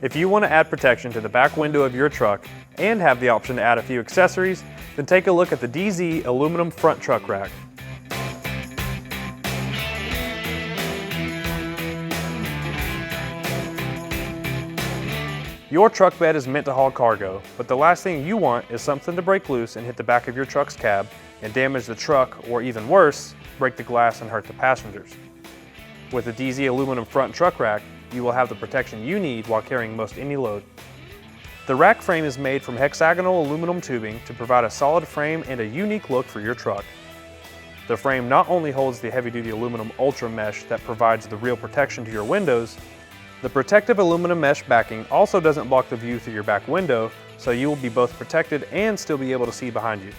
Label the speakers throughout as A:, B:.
A: If you want to add protection to the back window of your truck and have the option to add a few accessories, then take a look at the DeeZee aluminum front truck rack. Your truck bed is meant to haul cargo, but the last thing you want is something to break loose and hit the back of your truck's cab and damage the truck, or even worse, break the glass and hurt the passengers. With the DeeZee aluminum front truck rack, you will have the protection you need while carrying most any load. The rack frame is made from hexagonal aluminum tubing to provide a solid frame and a unique look for your truck. The frame not only holds the heavy-duty aluminum ultra mesh that provides the real protection to your windows, the protective aluminum mesh backing also doesn't block the view through your back window, so you will be both protected and still be able to see behind you.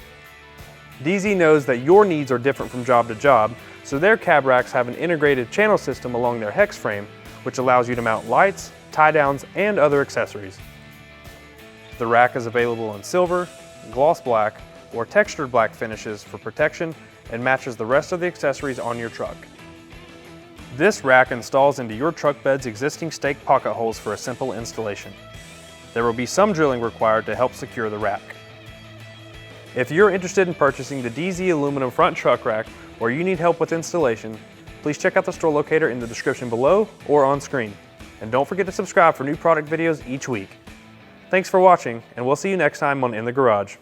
A: DeeZee knows that your needs are different from job to job, so their cab racks have an integrated channel system along their hex frame, which allows you to mount lights, tie-downs, and other accessories. The rack is available in silver, gloss black, or textured black finishes for protection and matches the rest of the accessories on your truck. This rack installs into your truck bed's existing stake pocket holes for a simple installation. There will be some drilling required to help secure the rack. If you're interested in purchasing the DeeZee aluminum front truck rack, or you need help with installation, please check out the store locator in the description below or on screen. And don't forget to subscribe for new product videos each week. Thanks for watching, and we'll see you next time on In the Garage.